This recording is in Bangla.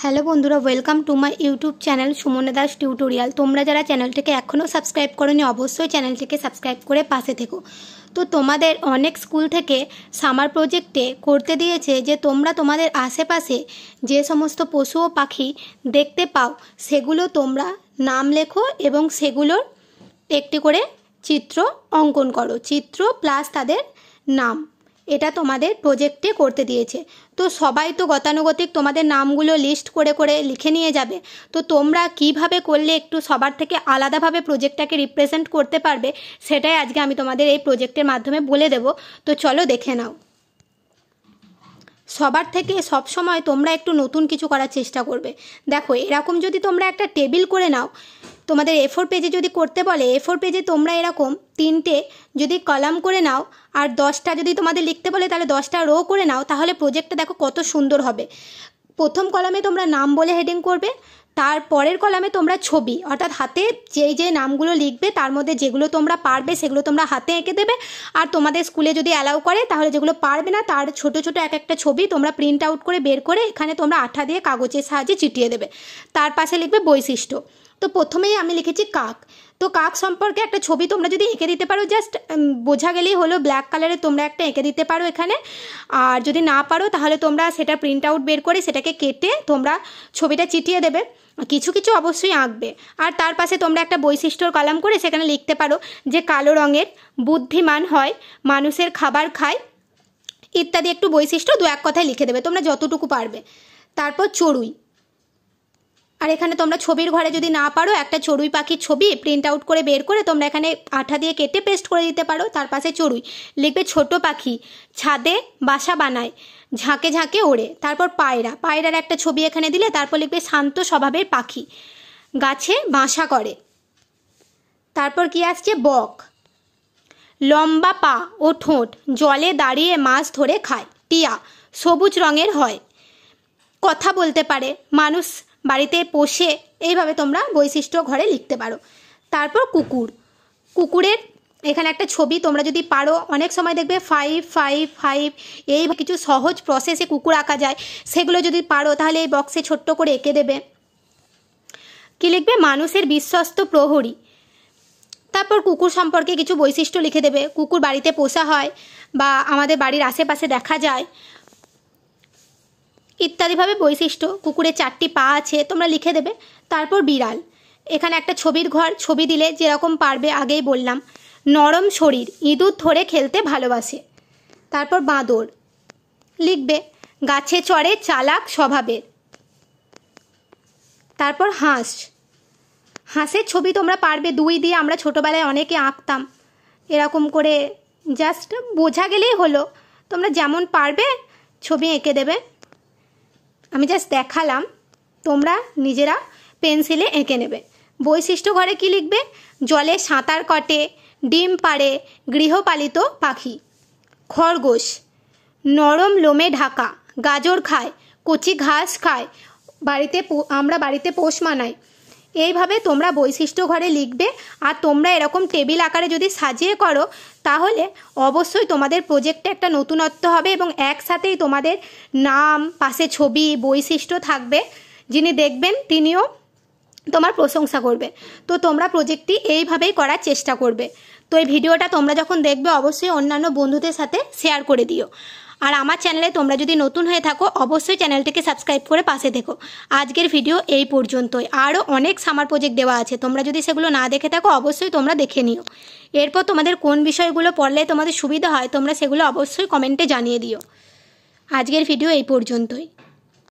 হ্যালো বন্ধুরা, welcome to my YouTube channel Sumana Das tutorial. তোমরা যারা চ্যানেলটিকে এখনও সাবস্ক্রাইব করোনি অবশ্যই চ্যানেলটিকে সাবস্ক্রাইব করে পাশে থেকো। তো তোমাদের অনেক স্কুল থেকে সামার প্রজেক্টে করতে দিয়েছে যে তোমরা তোমাদের আশেপাশে যে সমস্ত পশু ও পাখি দেখতে পাও সেগুলো তোমরা নাম লেখো এবং সেগুলোর একটি করে চিত্র অঙ্কন করো, চিত্র প্লাস তাদের নাম। এটা তোমাদের প্রজেক্টে করতে দিয়েছে। তো সবাই তো গতানুগতিক তোমাদের নামগুলো লিস্ট করে করে লিখে নিয়ে যাবে। তো তোমরা কিভাবে করলে একটু সবার থেকে আলাদাভাবে প্রজেক্টটাকে রিপ্রেজেন্ট করতে পারবে সেটাই আজকে আমি তোমাদের এই প্রজেক্টের মাধ্যমে বলে দেব। তো চলো দেখে নাও। সবার থেকে সব সময় তোমরা একটু নতুন কিছু করার চেষ্টা করবে। দেখো, এরকম যদি তোমরা একটা টেবিল করে নাও, তোমাদের A4 পেজে যদি করতে বলে A4 পেজে তোমরা এরকম 3টে যদি কলাম করে নাও আর 10টা যদি তোমাদের লিখতে বলে তাহলে 10টা রো করে নাও, তাহলে প্রজেক্টটা দেখো কত সুন্দর হবে। প্রথম কলামে তোমরা নাম বলে হেডিং করবে, তার পরের কলামে তোমরা ছবি, অর্থাৎ হাতে যে নামগুলো লিখবে তার মধ্যে যেগুলো তোমরা পারবে সেগুলো তোমরা হাতে এঁকে দেবে। আর তোমাদের স্কুলে যদি অ্যালাউ করে তাহলে যেগুলো পারবে না তার ছোট ছোট এক একটা ছবি তোমরা প্রিন্ট আউট করে বের করে এখানে তোমরা আঠা দিয়ে কাগজের সাহায্যে চিটিয়ে দেবে। তার পাশে লিখবে বৈশিষ্ট্য। তো প্রথমেই আমি লিখেছি কাক। তো কাক সম্পর্কে একটা ছবি তোমরা যদি এঁকে দিতে পারো, জাস্ট বোঝা গেলেই হলো, ব্ল্যাক কালারে তোমরা একটা এঁকে দিতে পারো এখানে। আর যদি না পারো তাহলে তোমরা সেটা প্রিন্ট আউট বের করে সেটাকে কেটে তোমরা ছবিটা চিটিয়ে দেবে। কিছু কিছু অবশ্যই আঁকবে। আর তার পাশে তোমরা একটা বৈশিষ্ট্যর কলাম করে সেখানে লিখতে পারো যে কালো রঙের, বুদ্ধিমান হয়, মানুষের খাবার খায় ইত্যাদি একটু বৈশিষ্ট্য দু এক কথায় লিখে দেবে তোমরা যতটুকু পারবে। তারপর চড়ুই। আর এখানে তোমরা ছবির ঘরে যদি না পারো একটা চড়ুই পাখির ছবি প্রিন্ট আউট করে বের করে তোমরা এখানে আঠা দিয়ে কেটে পেস্ট করে দিতে পারো। তার পাশে চড়ুই লিখবে ছোট পাখি, ছাদে বাসা বানায়, ঝাঁকে ঝাঁকে ওড়ে। তারপর পায়রা, পায়রার একটা ছবি এখানে দিলে তারপর লিখবে শান্ত স্বভাবের পাখি, গাছে বাসা করে। তারপর কি আসছে, বক, লম্বা পা ও ঠোঁট, জলে দাঁড়িয়ে মাছ ধরে খায়। টিয়া, সবুজ রঙের হয়, কথা বলতে পারে, মানুষ বাড়িতে পোষে। এইভাবে তোমরা বৈশিষ্ট্য ঘরে লিখতে পারো। তারপর কুকুর, কুকুরের এখানে একটা ছবি তোমরা যদি পারো, অনেক সময় দেখবে 5 5 5 এই কিছু সহজ প্রসেসে কুকুর আঁকা যায়, সেগুলো যদি পারো তাহলে এই বক্সে ছোট্ট করে এঁকে দেবে। কি লিখবে, মানুষের বিশ্বস্ত প্রহরী। তারপর কুকুর সম্পর্কে কিছু বৈশিষ্ট্য লিখে দেবে, কুকুর বাড়িতে পোষা হয় বা আমাদের বাড়ির আশেপাশে দেখা যায় ইত্যাদিভাবে বৈশিষ্ট্য। কুকুরের 4টি পা আছে তোমরা লিখে দেবে। তারপর বিড়াল, এখানে একটা ছবির ঘর, ছবি দিলে যেরকম পারবে আগেই বললাম। নরম শরীর, ইঁদুর ধরে খেলতে ভালোবাসে। তারপর বাঁদর লিখবে গাছে চড়ে, চালাক স্বভাবের। তারপর হাঁস, হাঁসের ছবি তোমরা পারবে 2 দিয়ে আমরা ছোটোবেলায় অনেকে আঁকতাম, এরকম করে জাস্ট বোঝা গেলেই হলো, তোমরা যেমন পারবে ছবি এঁকে দেবে। আমি জাস্ট দেখালাম, তোমরা নিজেরা পেন্সিলে এঁকে নেবে। বৈশিষ্ট্য ঘরে কি লিখবে, জলে সাঁতার কাটে, ডিম পাড়ে, গৃহপালিত পাখি। খরগোশ, নরম লোমে ঢাকা, গাজর খায়, কচি ঘাস খায়, আমরা বাড়িতে পোষ মানাই। এইভাবে তোমরা বৈশিষ্ট্য ঘরে লিখবে। আর তোমরা এরকম টেবিল আকারে যদি সাজিয়ে করো তাহলে অবশ্যই তোমাদের প্রজেক্টে একটা নতুনত্ব হবে এবং একসাথেই তোমাদের নাম, পাশে ছবি, বৈশিষ্ট্য থাকবে। যিনি দেখবেন তিনিও তোমার প্রশংসা করবে। তো তোমরা প্রজেক্টটি এইভাবেই করার চেষ্টা করবে। তো এই ভিডিওটা তোমরা যখন দেখবে অবশ্যই অন্যান্য বন্ধুদের সাথে শেয়ার করে দিও। আর আমার চ্যানেলে তোমরা যদি নতুন হয়ে থাকো অবশ্যই চ্যানেলটিকে সাবস্ক্রাইব করে পাশে থেকো। আজকের ভিডিও এই পর্যন্তই। আরও অনেক সামার প্রজেক্ট দেওয়া আছে, তোমরা যদি সেগুলো না দেখে থাকো অবশ্যই তোমরা দেখে নিও। এরপর তোমাদের কোন বিষয়গুলো পড়লে তোমাদের সুবিধা হয় তোমরা সেগুলো অবশ্যই কমেন্টে জানিয়ে দিও। আজকের ভিডিও এই পর্যন্তই।